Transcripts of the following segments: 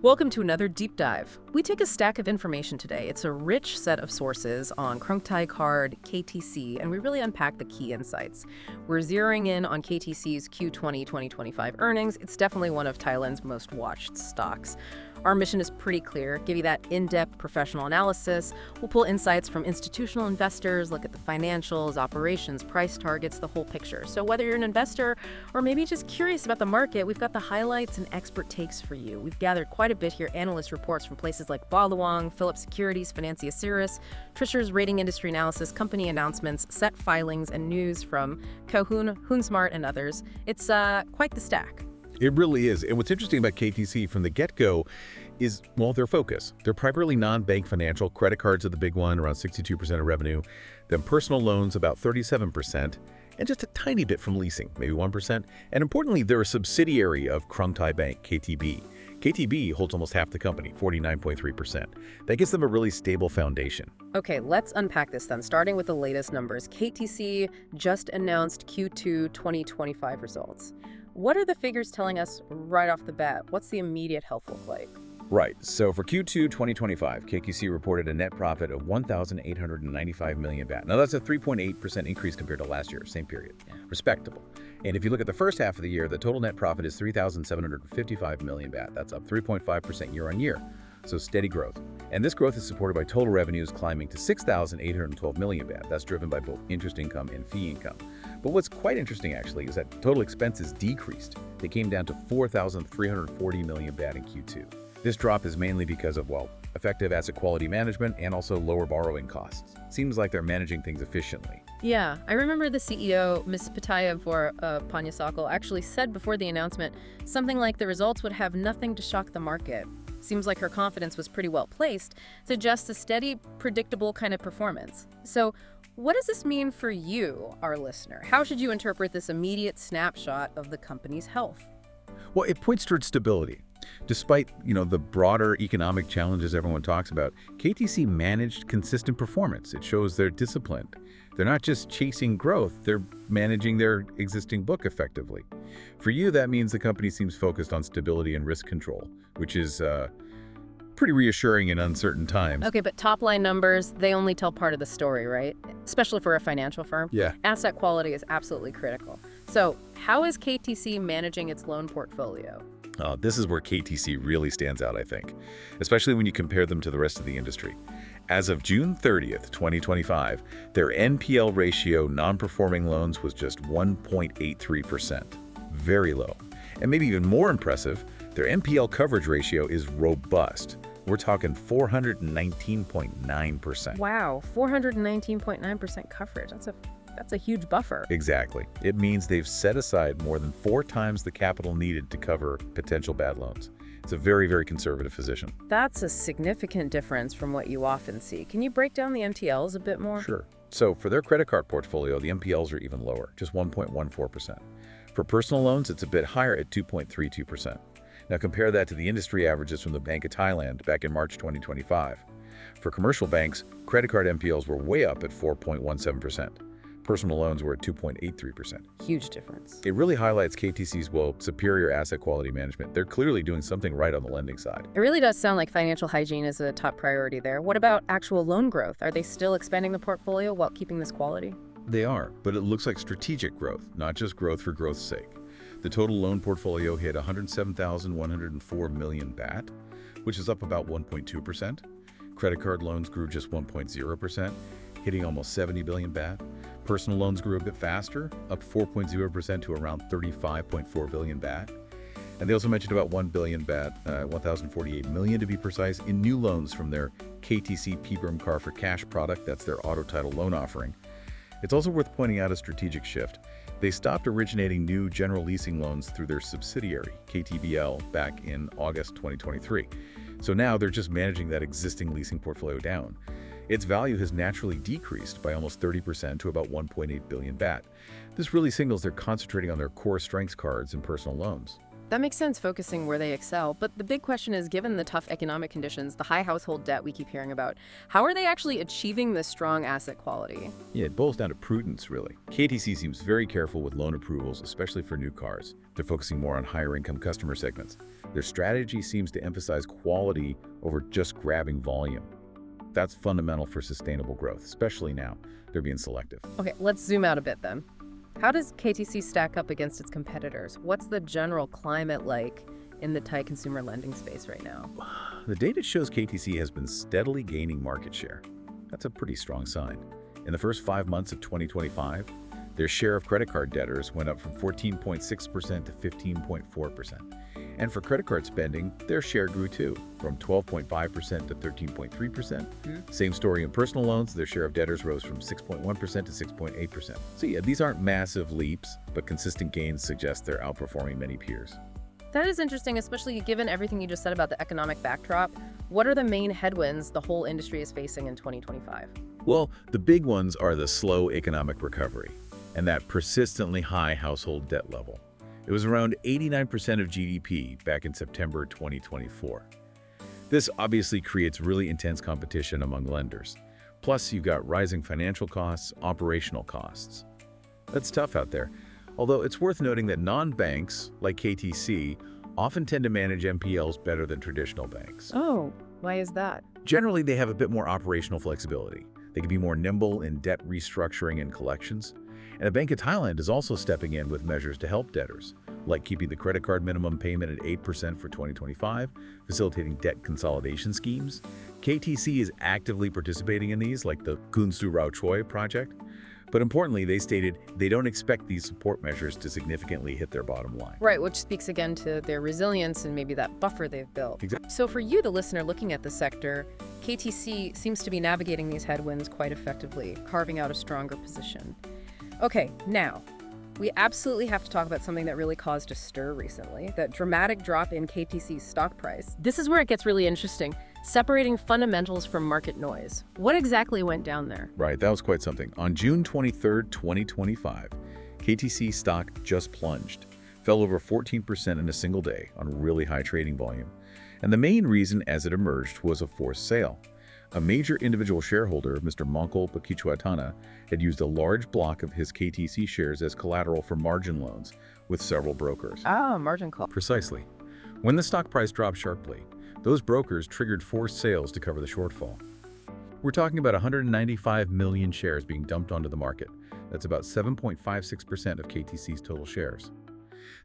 Welcome to another deep dive. We take a stack of information today. It's a rich set of sources on Krungthai Card, KTC, and we really unpack the key insights. We're zeroing in on KTC's Q20 2025 earnings. It's definitely one of Thailand's most watched stocks. Our mission is pretty clear, give you that in-depth professional analysis. We'll pull insights from institutional investors, look at the financials, operations, price targets, the whole picture. So whether you're an investor or maybe just curious about the market, we've got the highlights and expert takes for you. We've gathered quite a bit here, analyst reports from places like Baluang, Phillips Securities, Financia Cirrus, Trisher's rating industry analysis, company announcements, set filings, and news from Kohun, Hunsmart, and others. It's quite the stack. It really is. And what's interesting about KTC from the get-go is, well, their focus. They're primarily non-bank financial. Credit cards are the big one, around 62% of revenue. Then personal loans, about 37%. And just a tiny bit from leasing, maybe 1%. And importantly, they're a subsidiary of Krungthai Bank, KTB. KTB holds almost half the company, 49.3%. That gives them a really stable foundation. Okay, let's unpack this then, starting with the latest numbers. KTC just announced Q2 2025 results. What are the figures telling us right off the bat? What's the immediate health look like? Right. So for Q2 2025, KTC reported a net profit of 1,895 million baht. Now that's a 3.8% increase compared to last year, same period. Respectable. And if you look at the first half of the year, the total net profit is 3,755 million baht. That's up 3.5% year on year. So steady growth. And this growth is supported by total revenues climbing to 6,812 million baht. That's driven by both interest income and fee income. But what's quite interesting, actually, is that total expenses decreased. They came down to 4,340 million baht in Q2. This drop is mainly because of, well, effective asset quality management and also lower borrowing costs. Seems like they're managing things efficiently. Yeah, I remember the CEO, Ms. Pattaya for Panyasakal, actually said before the announcement something like the results would have nothing to shock the market. Seems like her confidence was pretty well placed, suggests a steady, predictable kind of performance. So what does this mean for you, our listener? How should you interpret this immediate snapshot of the company's health? Well, it points towards stability. Despite, the broader economic challenges everyone talks about, KTC managed consistent performance. It shows they're disciplined. They're not just chasing growth, they're managing their existing book effectively. For you, that means the company seems focused on stability and risk control, which is pretty reassuring in uncertain times. Okay, but top-line numbers, they only tell part of the story, right? Especially for a financial firm. Yeah. Asset quality is absolutely critical. So how is KTC managing its loan portfolio? This is where KTC really stands out, I think, especially when you compare them to the rest of the industry. As of June 30th, 2025, their NPL ratio non-performing loans was just 1.83%. Very low. And maybe even more impressive, their NPL coverage ratio is robust. We're talking 419.9%. Wow, 419.9% coverage. That's a huge buffer. Exactly. It means they've set aside more than 4 times the capital needed to cover potential bad loans. It's a very, very conservative position. That's a significant difference from what you often see. Can you break down the NPLs a bit more? Sure. So for their credit card portfolio, the NPLs are even lower, just 1.14%. For personal loans, it's a bit higher at 2.32%. Now compare that to the industry averages from the Bank of Thailand back in March 2025. For commercial banks, credit card NPLs were way up at 4.17%. Personal loans were at 2.83%. Huge difference. It really highlights KTC's, superior asset quality management. They're clearly doing something right on the lending side. It really does sound like financial hygiene is a top priority there. What about actual loan growth? Are they still expanding the portfolio while keeping this quality? They are, but it looks like strategic growth, not just growth for growth's sake. The total loan portfolio hit 107,104 million baht, which is up about 1.2%. Credit card loans grew just 1.0%, hitting almost 70 billion baht. Personal loans grew a bit faster, up 4.0% to around 35.4 billion baht. And they also mentioned about 1 billion baht, 1,048 million to be precise, in new loans from their KTC PBRM Car for Cash product. That's their auto title loan offering. It's also worth pointing out a strategic shift. They stopped originating new general leasing loans through their subsidiary, KTBL, back in August 2023. So now they're just managing that existing leasing portfolio down. Its value has naturally decreased by almost 30% to about 1.8 billion baht. This really signals they're concentrating on their core strengths cards and personal loans. That makes sense, focusing where they excel. But the big question is, given the tough economic conditions, the high household debt we keep hearing about, how are they actually achieving this strong asset quality? Yeah, it boils down to prudence, really. KTC seems very careful with loan approvals, especially for new cars. They're focusing more on higher-income customer segments. Their strategy seems to emphasize quality over just grabbing volume. That's fundamental for sustainable growth, especially now. They're being selective. Okay, let's zoom out a bit then. How does KTC stack up against its competitors? What's the general climate like in the Thai consumer lending space right now? The data shows KTC has been steadily gaining market share. That's a pretty strong sign. In the first 5 months of 2025, their share of credit card debtors went up from 14.6% to 15.4%. And for credit card spending, their share grew too, from 12.5% to 13.3%. Same story in personal loans. Their share of debtors rose from 6.1% to 6.8%. So yeah, these aren't massive leaps, but consistent gains suggest they're outperforming many peers. That is interesting, especially given everything you just said about the economic backdrop. What are the main headwinds the whole industry is facing in 2025? Well, the big ones are the slow economic recovery and that persistently high household debt level. It was around 89% of GDP back in September 2024. This obviously creates really intense competition among lenders. Plus, you've got rising financial costs, operational costs. That's tough out there. Although it's worth noting that non-banks, like KTC, often tend to manage NPLs better than traditional banks. Oh, why is that? Generally, they have a bit more operational flexibility. They can be more nimble in debt restructuring and collections. And the Bank of Thailand is also stepping in with measures to help debtors, like keeping the credit card minimum payment at 8% for 2025, facilitating debt consolidation schemes. KTC is actively participating in these, like the Kunsu Rao Choi project. But importantly, they stated they don't expect these support measures to significantly hit their bottom line. Right, which speaks again to their resilience and maybe that buffer they've built. Exactly. So for you, the listener looking at the sector, KTC seems to be navigating these headwinds quite effectively, carving out a stronger position. Okay, now, we absolutely have to talk about something that really caused a stir recently, that dramatic drop in KTC's stock price. This is where it gets really interesting, separating fundamentals from market noise. What exactly went down there? Right, that was quite something. On June 23rd, 2025, KTC stock just plunged, fell over 14% in a single day on really high trading volume. And the main reason as it emerged was a forced sale. A major individual shareholder, Mr. Mongkol Pakichuatana, had used a large block of his KTC shares as collateral for margin loans with several brokers. Ah, margin call. Precisely. When the stock price dropped sharply, those brokers triggered forced sales to cover the shortfall. We're talking about 195 million shares being dumped onto the market. That's about 7.56% of KTC's total shares.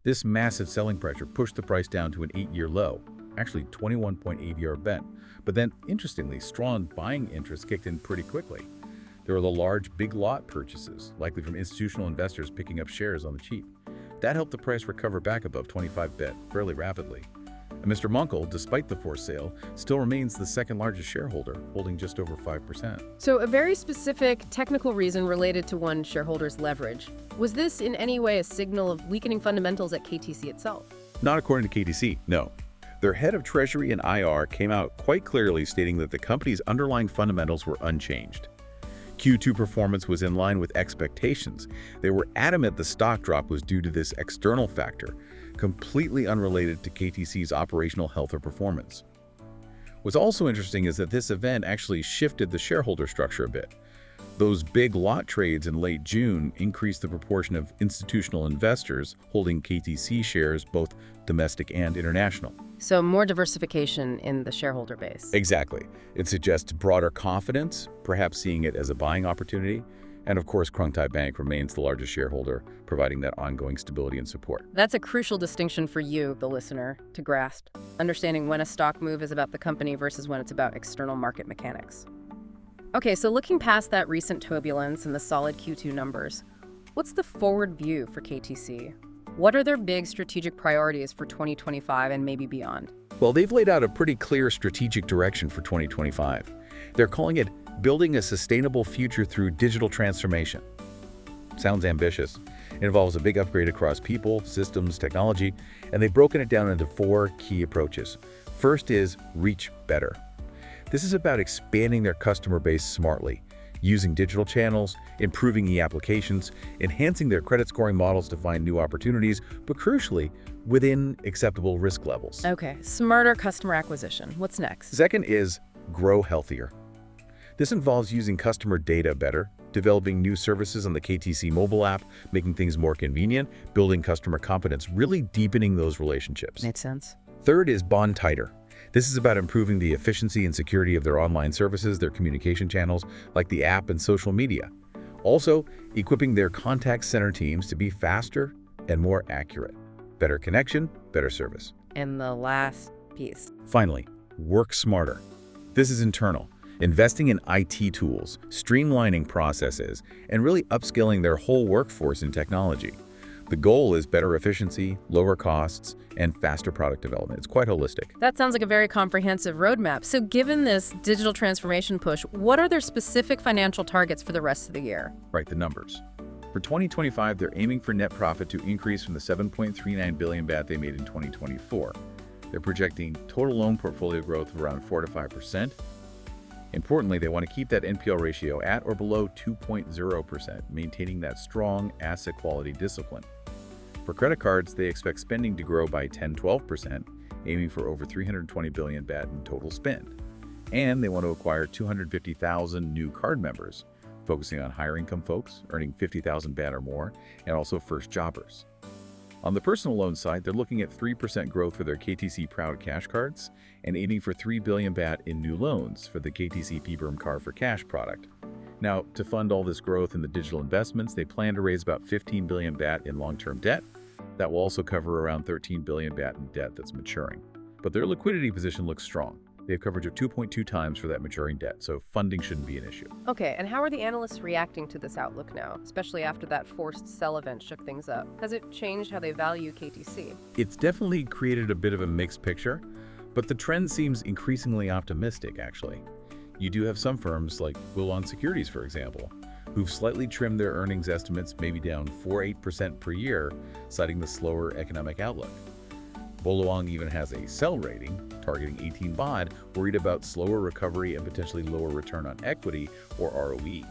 This massive selling pressure pushed the price down to an 8-year low, actually 21.8 year event. But then, interestingly, strong buying interest kicked in pretty quickly. There were the large big lot purchases, likely from institutional investors picking up shares on the cheap. That helped the price recover back above 25 BET fairly rapidly. And Mr. Mongkol, despite the forced sale, still remains the second largest shareholder, holding just over 5%. So a very specific technical reason related to one shareholder's leverage. Was this in any way a signal of weakening fundamentals at KTC itself? Not according to KTC, no. Their head of Treasury and IR came out quite clearly stating that the company's underlying fundamentals were unchanged. Q2 performance was in line with expectations. They were adamant the stock drop was due to this external factor, completely unrelated to KTC's operational health or performance. What's also interesting is that this event actually shifted the shareholder structure a bit. Those big lot trades in late June increased the proportion of institutional investors holding KTC shares, both domestic and international. So more diversification in the shareholder base. Exactly. It suggests broader confidence, perhaps seeing it as a buying opportunity. And of course, Krung Thai Bank remains the largest shareholder, providing that ongoing stability and support. That's a crucial distinction for you, the listener, to grasp, understanding when a stock move is about the company versus when it's about external market mechanics. Okay, so looking past that recent turbulence and the solid Q2 numbers, what's the forward view for KTC? What are their big strategic priorities for 2025 and maybe beyond? Well, they've laid out a pretty clear strategic direction for 2025. They're calling it Building a Sustainable Future Through Digital Transformation. Sounds ambitious. It involves a big upgrade across people, systems, technology, and they've broken it down into 4 key approaches. First is Reach Better. This is about expanding their customer base smartly, using digital channels, improving e-applications, enhancing their credit scoring models to find new opportunities, but crucially, within acceptable risk levels. Okay, smarter customer acquisition. What's next? Second is grow healthier. This involves using customer data better, developing new services on the KTC mobile app, making things more convenient, building customer confidence, really deepening those relationships. Makes sense. Third is bond tighter. This is about improving the efficiency and security of their online services, their communication channels, like the app and social media. Also, equipping their contact center teams to be faster and more accurate. Better connection, better service. And the last piece. Finally, work smarter. This is internal. Investing in IT tools, streamlining processes, and really upskilling their whole workforce in technology. The goal is better efficiency, lower costs, and faster product development. It's quite holistic. That sounds like a very comprehensive roadmap. So given this digital transformation push, what are their specific financial targets for the rest of the year? Right, the numbers. For 2025, they're aiming for net profit to increase from the 7.39 billion baht they made in 2024. They're projecting total loan portfolio growth of around 4 to 5%. Importantly, they want to keep that NPL ratio at or below 2.0%, maintaining that strong asset quality discipline. For credit cards, they expect spending to grow by 10-12%, aiming for over 320 billion baht in total spend. And they want to acquire 250,000 new card members, focusing on higher income folks, earning 50,000 baht or more, and also first jobbers. On the personal loan side, they're looking at 3% growth for their KTC Proud Cash cards and aiming for 3 billion baht in new loans for the KTC P-Berm Car for Cash product. Now, to fund all this growth in the digital investments, they plan to raise about 15 billion baht in long-term debt. That will also cover around 13 billion baht in debt that's maturing. But their liquidity position looks strong. They have coverage of 2.2 times for that maturing debt, so funding shouldn't be an issue. Okay, and how are the analysts reacting to this outlook now, especially after that forced sell event shook things up? Has it changed how they value KTC? It's definitely created a bit of a mixed picture, but the trend seems increasingly optimistic, actually. You do have some firms like Wilon Securities, for example, who've slightly trimmed their earnings estimates, maybe down 4-8% per year, citing the slower economic outlook. Boluang even has a sell rating, targeting 18 baht, worried about slower recovery and potentially lower return on equity, or ROE.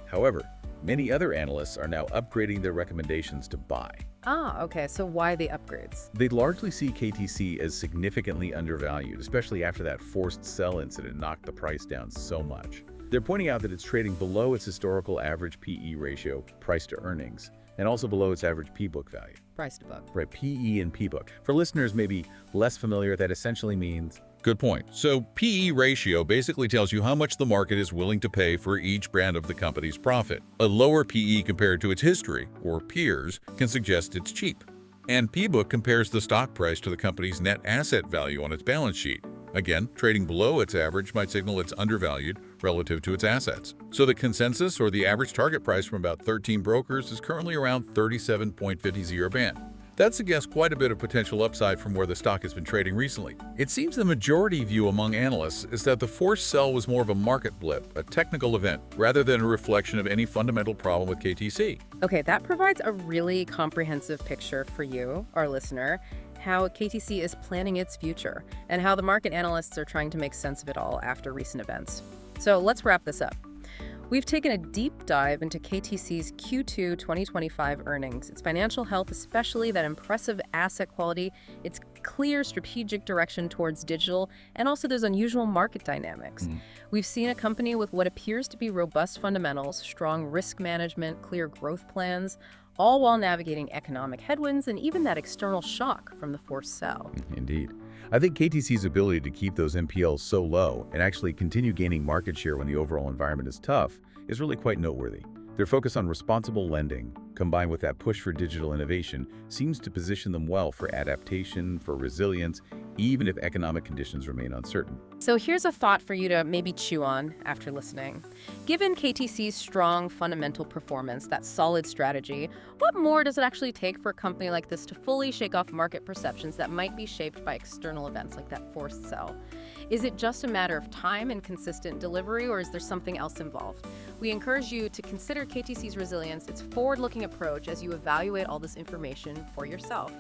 However, many other analysts are now upgrading their recommendations to buy. Okay, so why the upgrades? They largely see KTC as significantly undervalued, especially after that forced sell incident knocked the price down so much. They're pointing out that it's trading below its historical average PE ratio, price to earnings, and also below its average P-book value. Price to book. Right, PE and P-book. For listeners maybe less familiar, that essentially means... Good point. So PE ratio basically tells you how much the market is willing to pay for each brand of the company's profit. A lower PE compared to its history, or peers, can suggest it's cheap. And P-book compares the stock price to the company's net asset value on its balance sheet. Again, trading below its average might signal it's undervalued relative to its assets. So the consensus, or the average target price from about 13 brokers, is currently around 37.50 baht. That suggests quite a bit of potential upside from where the stock has been trading recently. It seems the majority view among analysts is that the forced sell was more of a market blip, a technical event, rather than a reflection of any fundamental problem with KTC. Okay, that provides a really comprehensive picture for you, our listener, how KTC is planning its future, and how the market analysts are trying to make sense of it all after recent events. So let's wrap this up. We've taken a deep dive into KTC's Q2 2025 earnings, its financial health, especially that impressive asset quality, its clear strategic direction towards digital, and also those unusual market dynamics. We've seen a company with what appears to be robust fundamentals, strong risk management, clear growth plans, all while navigating economic headwinds and even that external shock from the forced sell. Indeed. I think KTC's ability to keep those NPLs so low and actually continue gaining market share when the overall environment is tough is really quite noteworthy. Their focus on responsible lending, combined with that push for digital innovation, seems to position them well for adaptation, for resilience, even if economic conditions remain uncertain. So here's a thought for you to maybe chew on after listening. Given KTC's strong fundamental performance, that solid strategy, what more does it actually take for a company like this to fully shake off market perceptions that might be shaped by external events like that forced sell? Is it just a matter of time and consistent delivery, or is there something else involved? We encourage you to consider KTC's resilience, its forward-looking approach as you evaluate all this information for yourself.